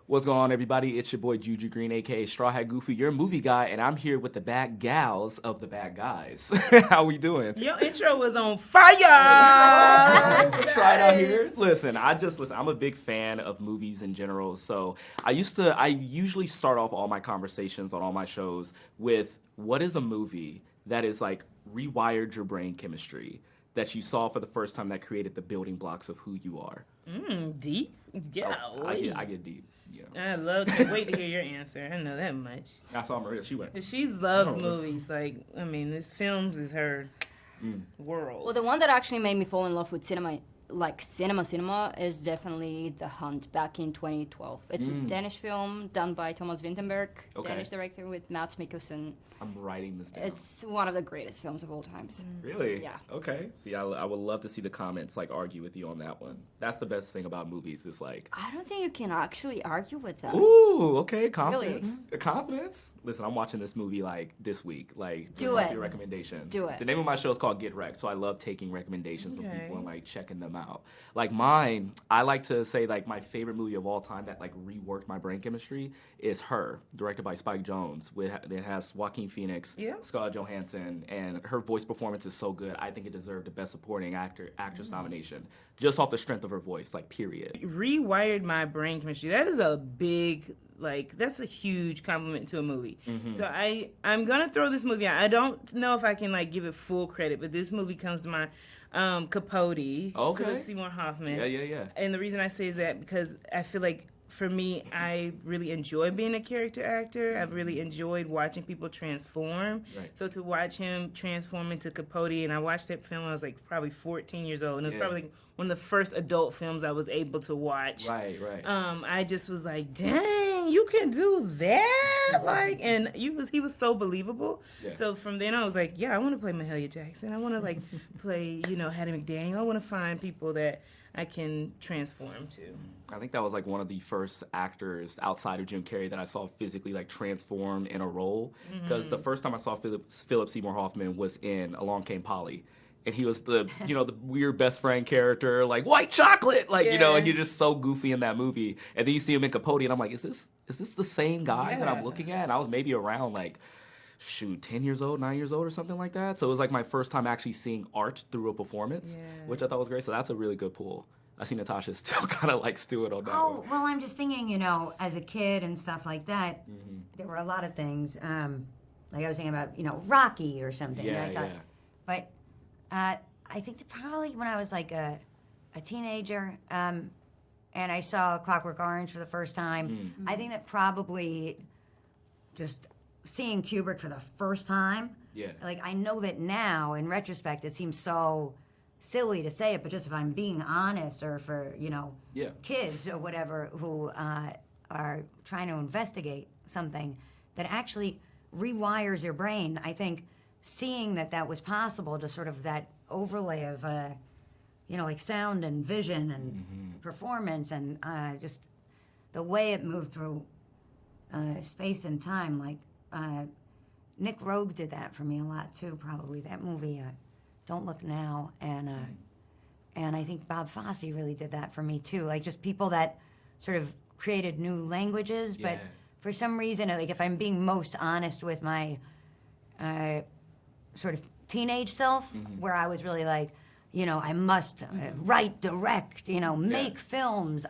What's going on, everybody? It's your boy Juju Green, aka Straw Hat Goofy, your movie guy, and I'm here with the bad gals of the bad guys. How we doing? Your intro was on fire. Try it out here. Listen, I'm a big fan of movies in general, so I usually start off all my conversations on all my shows with what is a movie that is like rewired your brain chemistry that you saw for the first time that created the building blocks of who you are. Deep. Yeah. I get deep. Yeah. Can't wait to hear your answer. I know that much. I saw Maria. She went. She loves movies. Like, I mean, this films is her world. Well, the one that actually made me fall in love with cinema, is definitely The Hunt back in 2012. It's a Danish film done by Thomas Vinterberg, Danish director with Mads Mikkelsen. I'm writing this down. It's one of the greatest films of all times. Really? Yeah. Okay. See, I would love to see the comments like argue with you on that one. That's the best thing about movies. Is like. I don't think you can actually argue with that. Ooh. Okay. Confidence. Really? Confidence. Listen, I'm watching this movie like this week. Like, do it. Your recommendation. Do it. The name of my show is called Get Wrecked, so I love taking recommendations from people and like checking them out. Like mine, I like to say like my favorite movie of all time that like reworked my brain chemistry is Her, directed by Spike Jonze. It has Joaquin Phoenix, Scarlett Johansson, and her voice performance is so good. I think it deserved the Best Supporting Actress nomination just off the strength of her voice. Like period. Rewired my brain chemistry. That is a big. That's a huge compliment to a movie. So I'm gonna throw this movie out. I don't know if I can like give it full credit, but this movie comes to mind. Capote, Philip Seymour Hoffman. Yeah. And the reason I say is that because I feel like for me, I really enjoy being a character actor. I've really enjoyed watching people transform. Right. So to watch him transform into Capote, and I watched that film when I was like probably 14 years old, and it was probably like one of the first adult films I was able to watch. Right. I just was like, dang, you can do that? Like, and he was so believable. Yeah. So from then I was like, yeah, I want to play Mahalia Jackson. I want to like play, Hattie McDaniel. I want to find people that I can transform to. I think that was like one of the first actors outside of Jim Carrey that I saw physically like transform in a role. Because the first time I saw Philip Seymour Hoffman was in Along Came Polly. And he was the, the weird best friend character, like white chocolate, and he's just so goofy in that movie. And then you see him in Capote, and I'm like, is this the same guy that I'm looking at? And I was maybe around 10 years old, 9 years old or something like that. So it was like my first time actually seeing art through a performance, which I thought was great. So that's a really good pull. I see Natasha still kind of like stewing on that one. Oh, well, I'm just thinking, as a kid and stuff like that, there were a lot of things, like I was thinking about, Rocky or something. Yeah. But I think that probably when I was like a teenager, and I saw Clockwork Orange for the first time, I think that probably just seeing Kubrick for the first time, like I know that now in retrospect it seems so silly to say it, but just if I'm being honest, or for kids or whatever who are trying to investigate something that actually rewires your brain, I think seeing that was possible, just sort of that overlay of like sound and vision and performance and just the way it moved through space and time, like Nick Rogue did that for me a lot too, probably. That movie, Don't Look Now, and I think Bob Fosse really did that for me too. Like just people that sort of created new languages, but for some reason, like if I'm being most honest with my sort of teenage self, where I was really like, I must write, direct, make films.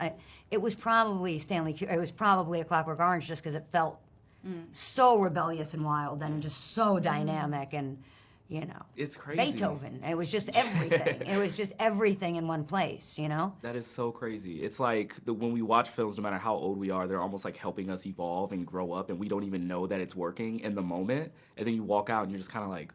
It was probably it was probably A Clockwork Orange, just because it felt so rebellious and wild and just so dynamic and, It's crazy. Beethoven. It was just everything. It was just everything in one place, That is so crazy. It's like when we watch films, no matter how old we are, they're almost like helping us evolve and grow up, and we don't even know that it's working in the moment. And then you walk out and you're just kind of like,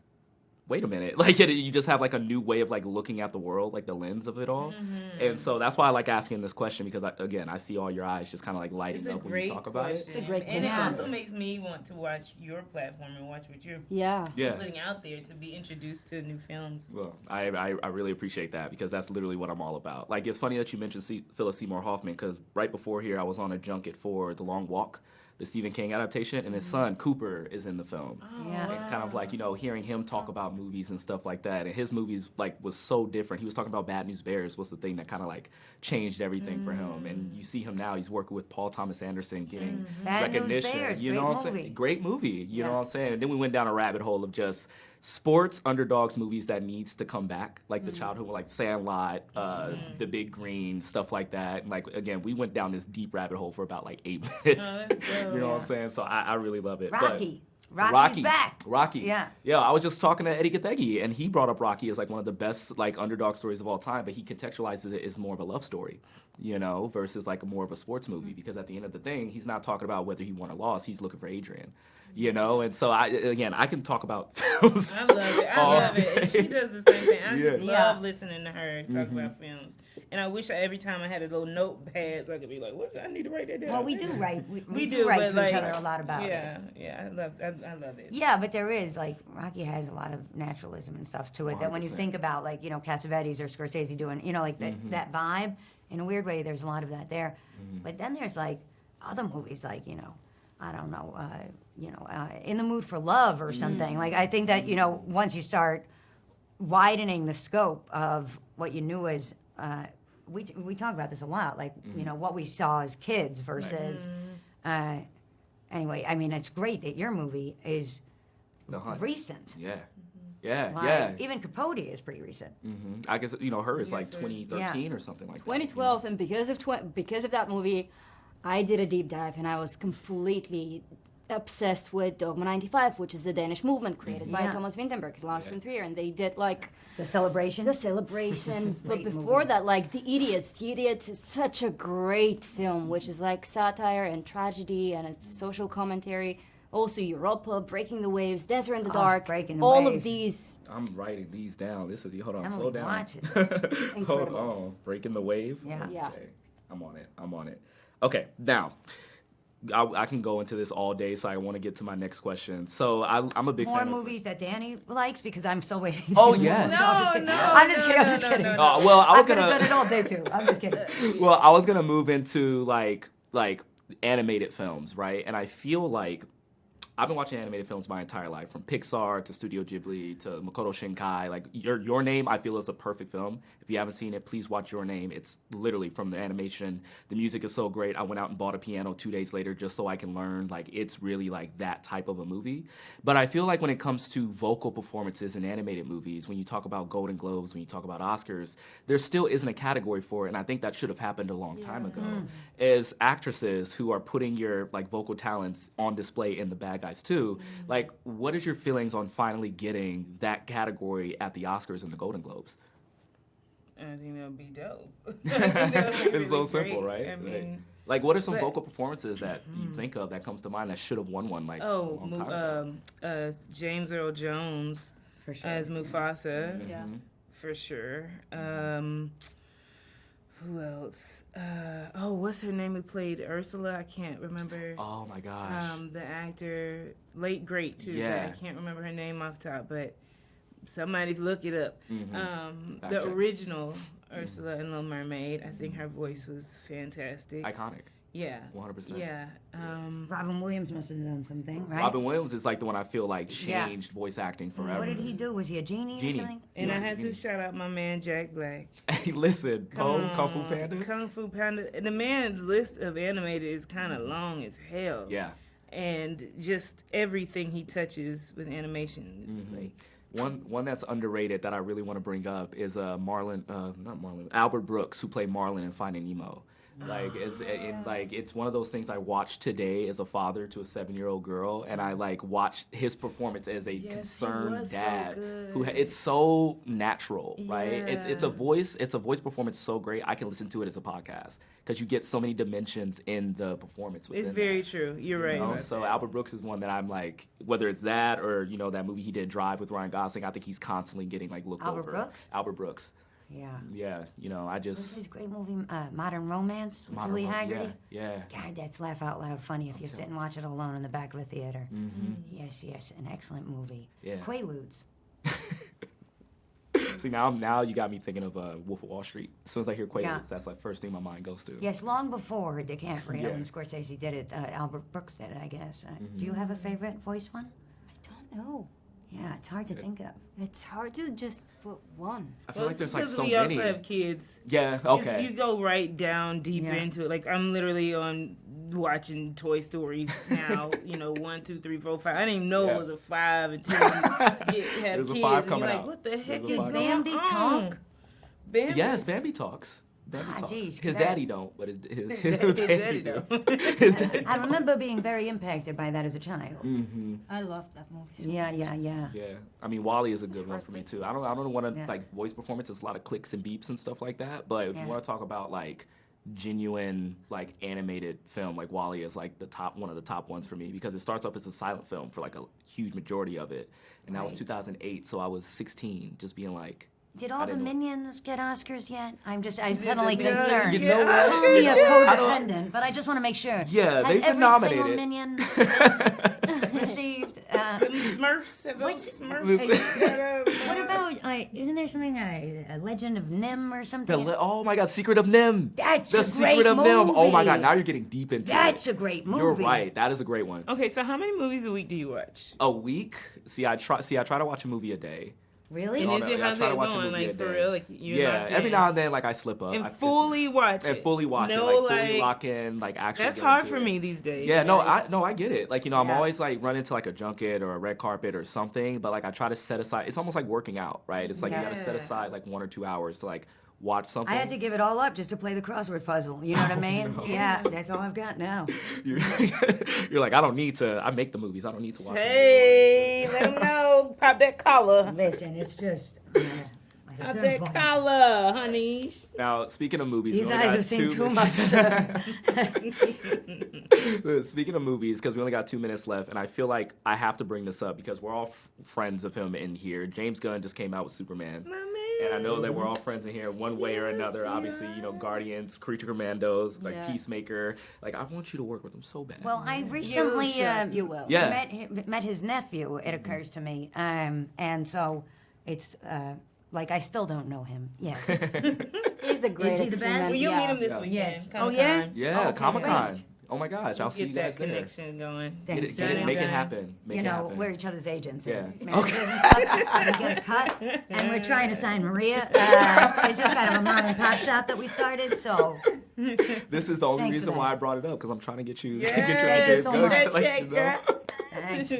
wait a minute, like you just have like a new way of like looking at the world, like the lens of it all. And so that's why I like asking this question, because I see all your eyes just kind of like lighting up when you talk about it. It's a great question. And it also makes me want to watch your platform and watch what you're putting out there to be introduced to new films. Well, I really appreciate that, because that's literally what I'm all about. Like, it's funny that you mentioned Philip Seymour Hoffman, because right before here I was on a junket for The Long Walk, the Stephen King adaptation, and his son Cooper is in the film. Yeah. And kind of like, you know, hearing him talk about movies and stuff like that, and his movies like was so different. He was talking about Bad News Bears was the thing that kind of like changed everything for him. And you see him now, he's working with Paul Thomas Anderson, getting Bad News recognition. Bears, You know great what I'm movie. saying? Great movie. You know what I'm saying? And then we went down a rabbit hole of just sports underdogs movies that needs to come back, like the childhood, like Sandlot, The Big Green, stuff like that. And like again, we went down this deep rabbit hole for about like 8 minutes. Oh, that's dope. You know what I'm saying? So I really love it. Rocky. But Rocky's back. Rocky. Yeah. Yeah, I was just talking to Eddie Gathegi, and he brought up Rocky as like one of the best like underdog stories of all time, but he contextualizes it as more of a love story, you know, versus like more of a sports movie, because at the end of the thing, he's not talking about whether he won or lost, he's looking for Adrian. You know, and so I can talk about films. I love it. I love it. And she does the same thing. I just Yeah. love listening to her talk about films. And I wish every time I had a little notepad so I could be like, what? I need to write that down. Well, we do write. We do, do write but, to like, each other a lot about it. Yeah, I love it. Yeah, but there is, like, Rocky has a lot of naturalism and stuff to it that when you 100%. think about, like, you know, Cassavetes or Scorsese doing, you know, like that vibe, in a weird way, there's a lot of that there. But then there's, like, other movies, like, you know, I don't know, In the Mood for Love or something. Like, I think that, you know, once you start widening the scope of what you knew as, we talk about this a lot, like, you know, what we saw as kids versus, anyway, I mean, it's great that your movie is The Hunt. recent. Yeah. Yeah, Like, yeah. Even Capote is pretty recent. I guess, you know, her is like 2013 or something like that. 2012, and because of that movie, I did a deep dive, and I was completely obsessed with Dogma 95, which is the Danish movement created by Yeah. Thomas Vinterberg, Lars von Trier, and they did like The Celebration. The Celebration. But Great before movie. that, like The Idiots is such a great film, which is like satire and tragedy and it's social commentary. Also Europa, Breaking the Waves, Dancer in the Dark, Breaking the all Waves. of these. I'm writing these down. This is, hold on, Emily, slow down. watch it. Hold Incredible. on. Breaking the Wave? Yeah. Yeah. Okay. I'm on it. Okay, now, I can go into this all day, so I want to get to my next question. So I'm a big More fan movies that Danny likes because I'm still waiting. Oh, to yes. No, I'm just kidding. No, I'm just no, kidding. I'm no, just no, kidding. no, of... well, I was could going have done it to... all day too. I'm just kidding. Well, I was going to move into, like animated films, right? And I feel like I've been watching animated films my entire life, from Pixar to Studio Ghibli to Makoto Shinkai. Like, Your Name, I feel, is a perfect film. If you haven't seen it, please watch Your Name. It's literally from the animation. The music is so great. I went out and bought a piano 2 days later just so I can learn. Like, it's really like that type of a movie. But I feel like when it comes to vocal performances in animated movies, when you talk about Golden Globes, when you talk about Oscars, there still isn't a category for it, and I think that should have happened a long time ago. As actresses who are putting your like vocal talents on display in The Bad Guys too, like, what is your feelings on finally getting that category at the Oscars and the Golden Globes? I think that would be dope. It's so simple, great. right? I mean, like, what are some but- vocal performances that you think of that comes to mind that should have won one like a oh, long time ago? James Earl Jones For sure. as Mufasa, Yeah. for sure. Who else? What's her name who played Ursula? I can't remember. Oh my gosh. The actor, late great too. Yeah. But I can't remember her name off the top, but somebody look it up. Fact The check. original Ursula and Little Mermaid. I think her voice was fantastic. Iconic. Yeah. 100%. Yeah. Robin Williams must have done something, right? Robin Williams is like the one I feel like Yeah. changed voice acting forever. What did he do? Was he a genie, Genie. or something? And I had Yeah. to shout out my man Jack Black. Hey, listen, Kung Fu Panda. Kung Fu Panda. And the man's list of animated is kind of long as hell. Yeah. And just everything he touches with animation is like. One that's underrated that I really want to bring up is Albert Brooks, who played Marlin in Finding Nemo. Like, it's one of those things I watched today as a father to a 7-year-old girl, and I like watched his performance as a Yes, he concerned was so dad good. it's so natural, right? It's a Yeah. voice performance so great. I can listen to it as a podcast because you get so many dimensions in the performance. It's within very that. true. You're right. You know? about So that. Albert Brooks is one that I'm like, whether it's that or that movie he did, Drive, with Ryan Gosling, I think he's constantly getting like looked Albert over. Brooks? Albert Brooks. Yeah. Yeah, I What's just his great movie, Modern Romance with Modern Lee Ro- Haggerty? Yeah. God, that's laugh out loud funny if you sit and watch it alone in the back of a theater. Yes, an excellent movie. Yeah. Quaaludes. See, now you got me thinking of Wolf of Wall Street. As soon as I hear Quaaludes, that's like first thing my mind goes to. Yes, long before DiCaprio and Scorsese did it, Albert Brooks did it, I guess. Do you have a favorite voice one? I don't know. Yeah, it's hard to think of. It's hard to just put one. I feel like there's like so we many. also have kids. Yeah, okay. You go right down deep into it. Like I'm literally on watching Toy Stories now. 1, 2, 3, 4, 5. I didn't even know it was a 5 until you have There's kids. a 5 and coming you're out. like, what the heck There's is a 5 going Bambi on? talk? Bambi? Yes, Bambi talks. Bambi talks. Geez, His daddy don't, but his His Bambi daddy do. don't. His daddy. I remember being very impacted by that as a child. I love that movie so much. Yeah. Yeah, I mean Wall-E is a good one for me too. I don't want to like voice performance. It's a lot of clicks and beeps and stuff like that. But if you want to talk about like genuine like animated film, like Wall-E is like one of the top ones for me because it starts off as a silent film for like a huge majority of it, and that was 2008. So I was 16, just being like. Did all the Minions get Oscars yet? I'm suddenly concerned. You know what? Call me a codependent, but I just want to make sure. Yeah, Has they've been every nominated. single Minion received? Smurfs. Have those What's- Smurfs. What about? Isn't there something a Legend of Nim or something? Oh my God, Secret of Nim. That's the a Secret great of Nim. Oh my movie. God, now you're getting deep into it. That's a great movie. You're right. That is a great one. Okay, so how many movies a week do you watch? A week? See, I try to watch a movie a day. Really? And Oh, is no, it yeah, I how's try it to watch a going? movie a Like for day. real? Like you're Yeah, not every now and then, like I slip up. and fully watch it. And fully watch it, No, like fully like, lock in, like actually. That's get hard into for it. me these days. Yeah, I get it. Like, I'm Yeah. always like running to like a junket or a red carpet or something, but like I try to set aside. It's almost like working out, right? It's like you got to set aside like 1 or 2 hours to like watch something. I had to give it all up just to play the crossword puzzle. You know what I mean? Yeah, that's all I've got now. You're like, I don't need to. I make the movies. I don't need to watch them Hey, let them know. Pop that collar. Listen, it's just. I Pop deserve that one. collar, honey. Now, speaking of movies, These we only eyes got have seen 2 too minutes. much, sir. Speaking of movies, because we only got 2 minutes left, and I feel like I have to bring this up because we're all friends of him in here. James Gunn just came out with Superman. My man. And I know that we're all friends in here one way or another. Obviously, Guardians, Creature Commandos, like Peacemaker. Like, I want you to work with him so bad. Well, I recently You will. Yeah. met his nephew, it occurs to me. And so it's like I still don't know him. Yes. He's the greatest the best? human. Well, you'll meet him this Yeah. weekend. Yes. Comic-Con. Oh, yeah? Yeah, Okay, Comic-Con. great. Oh my gosh, I'll see Get you that guys there. connection going. Thanks, Make it Danielle. happen. Make it happen. We're each other's agents. Yeah. And managers and stuff. We get a cut, and we're trying to sign Maria. It's just kind of a mom and pop shop that we started, so This is the only Thanks for reason that. why I brought it up because I'm trying to get you Yeah. get your Thank you ideas so going. much. Let Check, you know. girl. thanks.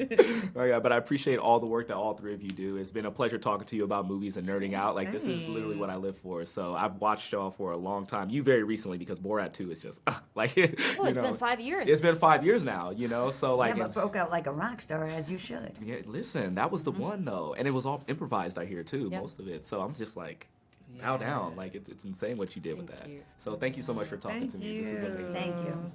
Oh, yeah, but I appreciate all the work that all 3 of you do. It's been a pleasure talking to you about movies and nerding out. Like, this is literally what I live for. So I've watched y'all for a long time. You very recently because Borat 2 is just like. Oh, it's been 5 years. It's been 5 years now. So like. Yeah, but broke out like a rock star, as you should. Yeah, listen, that was the one though, and it was all improvised. I hear too, Yep. most of it. So I'm just like, bow down. Like it's insane what you did with Thank that. you. So thank you so much for talking to me. This is Thank you. amazing. Thank you.